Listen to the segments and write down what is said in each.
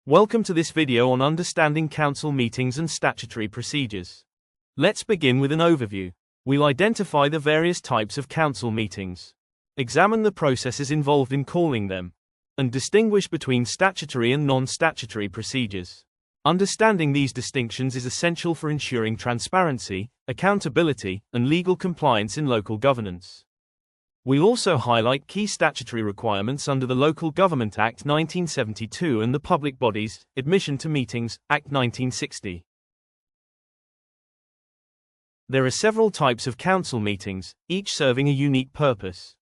Welcome to this video on understanding council meetings and statutory procedures. Let's begin with an overview. We'll identify the various types of council meetings, examine the processes involved in calling them, and distinguish between statutory and non-statutory procedures. Understanding these distinctions is essential for ensuring transparency, accountability, and legal compliance in local governance. We'll also highlight key statutory requirements under the Local Government Act 1972 and the Public Bodies Admission to Meetings Act 1960. There are several types of council meetings, each serving a unique purpose.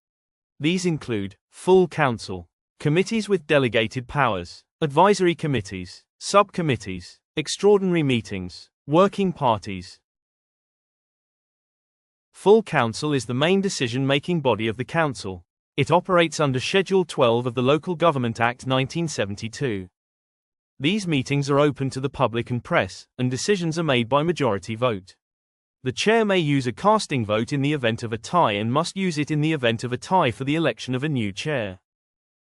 These include full council, committees with delegated powers, advisory committees, subcommittees, extraordinary meetings, working parties. Full council is the main decision-making body of the council. It operates under Schedule 12 of the Local Government Act 1972. These meetings are open to the public and press, and decisions are made by majority vote. The chair may use a casting vote in the event of a tie and must use it in the event of a tie for the election of a new chair.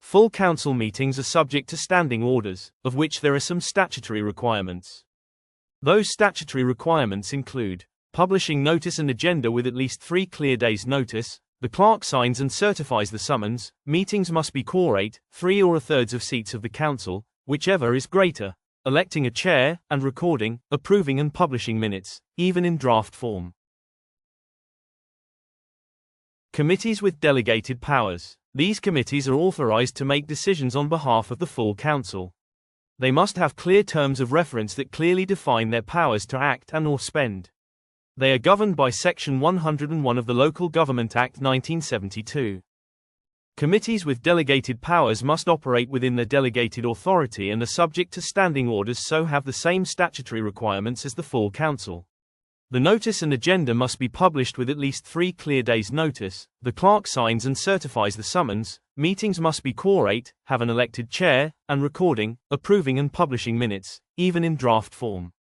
Full council meetings are subject to standing orders, of which there are some statutory requirements. Those statutory requirements include publishing notice and agenda with at least 3 clear days' notice. The clerk signs and certifies the summons. Meetings must be quorate, 3 or 1/3 of seats of the council, whichever is greater. Electing a chair, and recording, approving and publishing minutes, even in draft form. Committees with delegated powers. These committees are authorized to make decisions on behalf of the full council. They must have clear terms of reference that clearly define their powers to act and/or spend. They are governed by Section 101 of the Local Government Act 1972. Committees with delegated powers must operate within their delegated authority and are subject to standing orders, so have the same statutory requirements as the full council. The notice and agenda must be published with at least 3 clear days' notice. The clerk signs and certifies the summons. Meetings must be quorate, have an elected chair, and recording, approving and publishing minutes, even in draft form.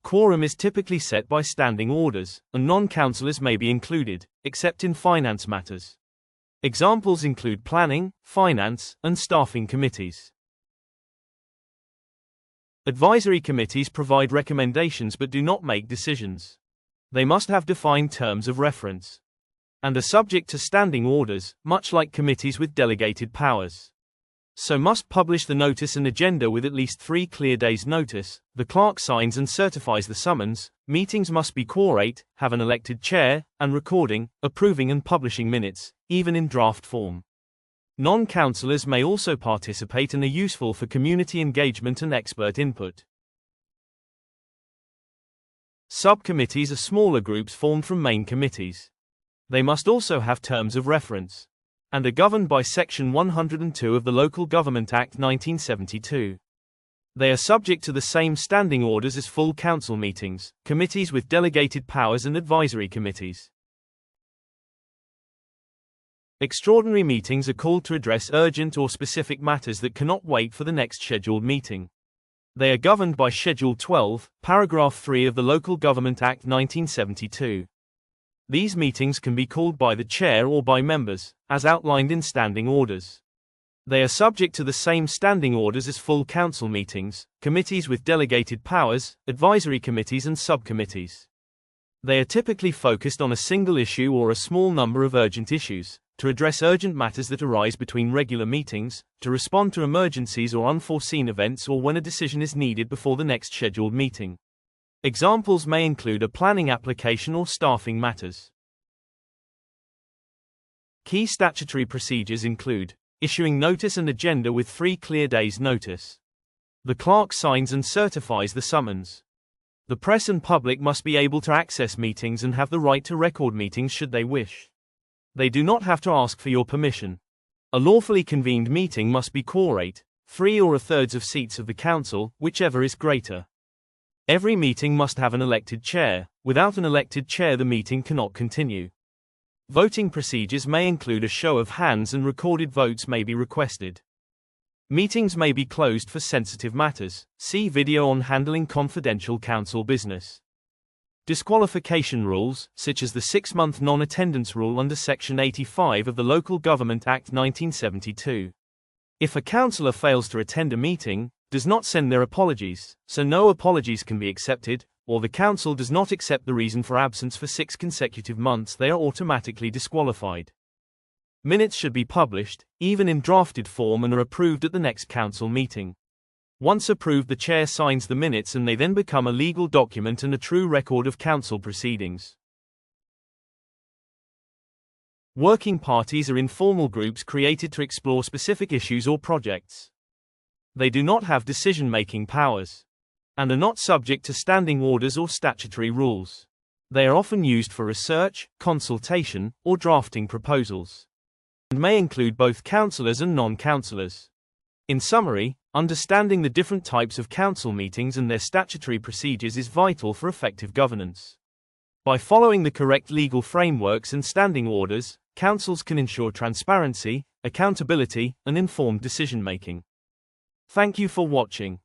Quorum is typically set by standing orders, and non-councillors may be included, except in finance matters. Examples include planning, finance, and staffing committees. Advisory committees provide recommendations but do not make decisions. They must have defined terms of reference, and are subject to standing orders, much like committees with delegated powers. So must publish the notice and agenda with at least 3 clear days' notice. The clerk signs and certifies the summons. Meetings must be quorate, have an elected chair, and recording, approving and publishing minutes, even in draft form. Non-councillors may also participate and are useful for community engagement and expert input. Subcommittees are smaller groups formed from main committees. They must also have terms of reference, and are governed by Section 102 of the Local Government Act 1972. They are subject to the same standing orders as full council meetings, committees with delegated powers and advisory committees. Extraordinary meetings are called to address urgent or specific matters that cannot wait for the next scheduled meeting. They are governed by Schedule 12, Paragraph 3 of the Local Government Act 1972. These meetings can be called by the chair or by members, as outlined in standing orders. They are subject to the same standing orders as full council meetings, committees with delegated powers, advisory committees and subcommittees. They are typically focused on a single issue or a small number of urgent issues, to address urgent matters that arise between regular meetings, to respond to emergencies or unforeseen events, or when a decision is needed before the next scheduled meeting. Examples may include a planning application or staffing matters. Key statutory procedures include issuing notice and agenda with 3 clear days' notice. The clerk signs and certifies the summons. The press and public must be able to access meetings and have the right to record meetings should they wish. They do not have to ask for your permission. A lawfully convened meeting must be quorate, 3 or 1/3 of seats of the council, whichever is greater. Every meeting must have an elected chair. Without an elected chair, the meeting cannot continue. Voting procedures may include a show of hands and recorded votes may be requested. Meetings may be closed for sensitive matters. See video on handling confidential council business. Disqualification rules, such as the 6-month non-attendance rule under Section 85 of the Local Government Act 1972. If a councillor fails to attend a meeting, does not send their apologies, so no apologies can be accepted, or the Council does not accept the reason for absence for 6 consecutive months, they are automatically disqualified. Minutes should be published, even in drafted form, and are approved at the next Council meeting. Once approved, the Chair signs the minutes and they then become a legal document and a true record of Council proceedings. Working parties are informal groups created to explore specific issues or projects. They do not have decision-making powers, and are not subject to standing orders or statutory rules. They are often used for research, consultation, or drafting proposals, and may include both councillors and non-councillors. In summary, understanding the different types of council meetings and their statutory procedures is vital for effective governance. By following the correct legal frameworks and standing orders, councils can ensure transparency, accountability, and informed decision-making. Thank you for watching.